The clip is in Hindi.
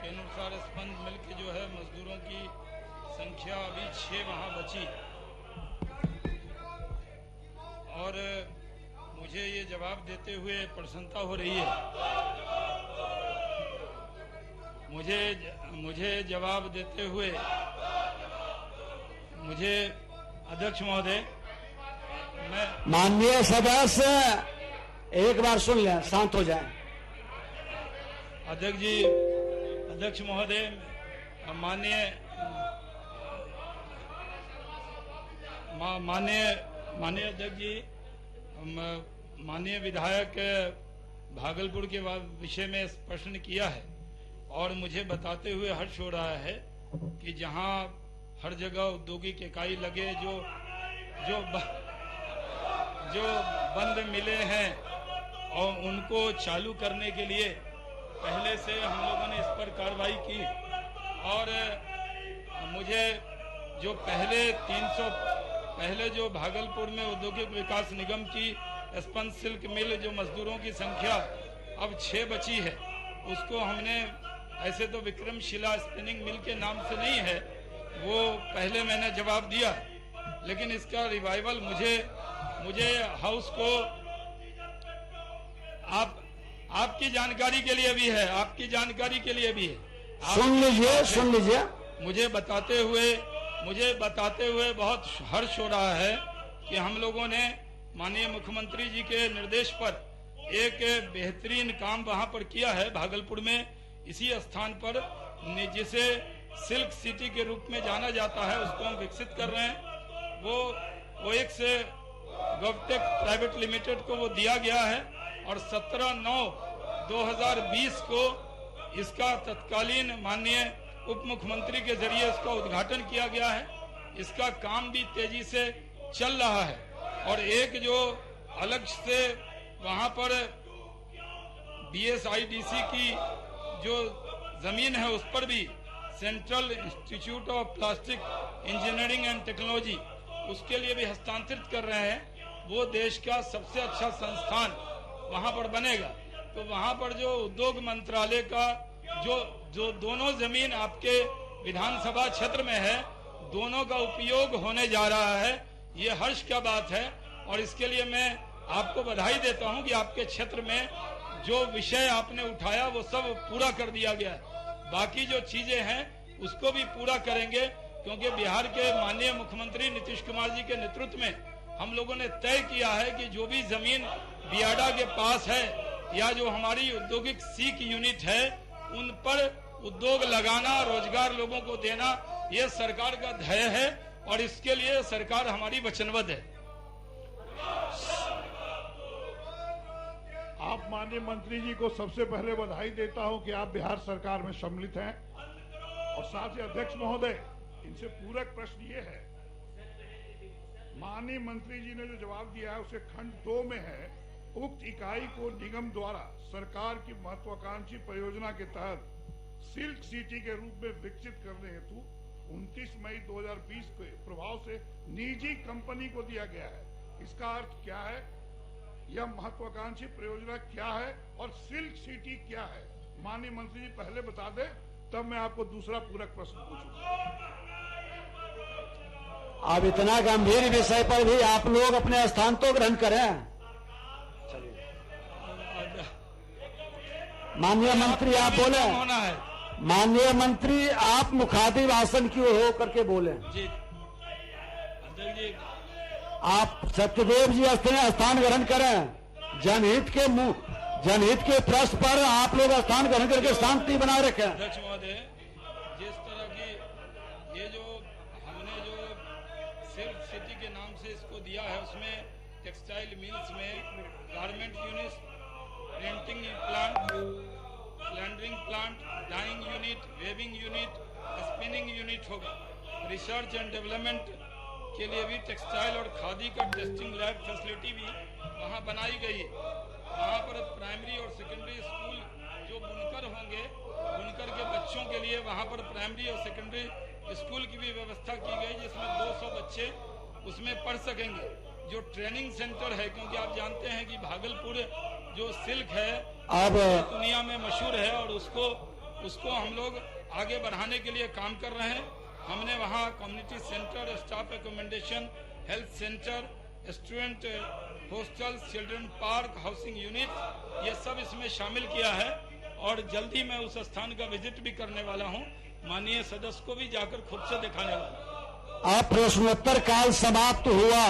के अनुसार स्पंद मिल के जो है मजदूरों की संख्या अभी 6 वहाँ बची और मुझे ये जवाब देते हुए प्रसन्नता हो रही है। मुझे जवाब देते हुए मुझे अध्यक्ष महोदय, मैं माननीय सदस्य एक बार सुन लें, शांत हो जाएं। अध्यक्ष महोदय, माननीय अध्यक्ष जी, माननीय विधायक भागलपुर के विषय में प्रश्न किया है और मुझे बताते हुए हर्ष हो रहा है कि जहां हर जगह औद्योगिक इकाई लगे जो बंद मिले हैं और उनको चालू करने के लिए पहले से हम लोगों ने इस पर कार्रवाई की और मुझे जो पहले जो भागलपुर में औद्योगिक विकास निगम की स्पंद सिल्क मिल जो मजदूरों की संख्या अब 6 बची है, उसको हमने ऐसे तो विक्रमशिला स्पिनिंग मिल के नाम से नहीं है, वो पहले मैंने जवाब दिया, लेकिन इसका रिवाइवल मुझे हाउस को आपकी जानकारी के लिए भी है, आपकी जानकारी के लिए भी है। सुन लीजिए। मुझे बताते हुए बहुत हर्ष हो रहा है कि हम लोगों ने माननीय मुख्यमंत्री जी के निर्देश पर एक बेहतरीन काम वहां पर किया है भागलपुर में, इसी स्थान पर जिसे सिल्क सिटी के रूप में जाना जाता है उसको हम विकसित कर रहे हैं। वो एक से गवटेक प्राइवेट लिमिटेड को वो दिया गया है और 17/9/2020 को इसका तत्कालीन माननीय उप मुख्यमंत्री के जरिए इसका उद्घाटन किया गया है। इसका काम भी तेजी से चल रहा है और एक जो अलग से वहां पर BSIDC की जो जमीन है उस पर भी central institute of plastic engineering and technology उसके लिए भी हस्तांतरित कर रहे हैं। वो देश का सबसे अच्छा संस्थान वहां पर बनेगा। तो वहां पर जो उद्योग मंत्रालय का जो दोनों जमीन आपके विधानसभा क्षेत्र में है, दोनों का उपयोग होने जा रहा है, ये हर्ष का बात है और इसके लिए मैं आपको बधाई देता हूं कि आपके क्षेत्र में जो विषय आपने उठाया वो सब पूरा कर दिया गया है। बाकी जो चीजें हैं उसको भी पूरा करेंगे, क्योंकि बिहार के माननीय मुख्यमंत्री नीतीश कुमार जी के नेतृत्व में हम लोगों ने तय किया है कि जो भी जमीन बियाडा के पास है या जो हमारी औद्योगिक सीक यूनिट है उन पर उद्योग लगाना, रोजगार लोगों को देना, ये सरकार का ध्येय है और इसके लिए सरकार हमारी वचनबद्ध है। आप माननीय मंत्री जी को सबसे पहले बधाई देता हूं कि आप बिहार सरकार में सम्मिलित हैं और साथ ही अध्यक्ष महोदय, इनसे पूरक प्रश्न ये है, माननीय मंत्री जी ने जो जवाब दिया है उसे खंड 2 में है, उक्त इकाई को निगम द्वारा सरकार की महत्वाकांक्षी परियोजना के तहत सिल्क सिटी के रूप में विकसित करने हेतु 29 मई 2020 के प्रभाव से निजी कंपनी को दिया गया है। इसका अर्थ क्या है, यह महत्वाकांक्षी परियोजना क्या है और सिल्क सिटी क्या है? माननीय मंत्री जी पहले बता दें, तब मैं आपको दूसरा पूरक प्रश्न पूछूंगा। अब इतना गंभीर विषय पर भी आप लोग अपने स्थान तो ग्रहण करें। माननीय मंत्री आप बोले। होना है माननीय मंत्री आप मुखातिब आसन की ओर हो करके बोले। जी अध्यक्ष जी, आप सत्यदेव जी स्थान ग्रहण करें। जनहित के प्रश्न पर आप लोग स्थान ग्रहण करके शांति बनाए रखें। अध्यक्ष महोदय, जिस तरह की ये जो हमने जो सिल्क सिटी के नाम से इसको दिया है उसमें टेक्सटाइल मिल्स में गारमेंट यूनिट, प्रिंटिंग प्लांट, स्लैंडरिंग plant, dyeing unit, weaving unit, spinning unit होगा। रिसर्च एंड डेवलपमेंट के लिए भी टेक्सटाइल और खादी का टेस्टिंग लैब फैसिलिटी भी वहाँ बनाई गई है। वहाँ पर प्राइमरी और सेकेंडरी स्कूल जो बुनकर होंगे, बुनकर के बच्चों के लिए वहाँ पर प्राइमरी और सेकेंडरी स्कूल की भी व्यवस्था की गई, जिसमें 200 बच्चे उसमें पढ़ सकेंगे। जो ट्रेनिंग सेंटर है, क्योंकि आप जानते हैं कि भागलपुर जो सिल्क है अब दुनिया में मशहूर है और उसको उसको हम लोग आगे बढ़ाने के लिए काम कर रहे हैं। हमने वहाँ community centre, staff accommodation, health centre, student hostel, children park, housing unit, ये सब इसमें शामिल किया है। और जल्दी मैं उस स्थान का विजिट भी करने वाला हूँ, माननीय सदस्य को भी जाकर खुद से दिखाने वाला हूँ। अब प्रश्नोत्तर काल समाप्त हुआ।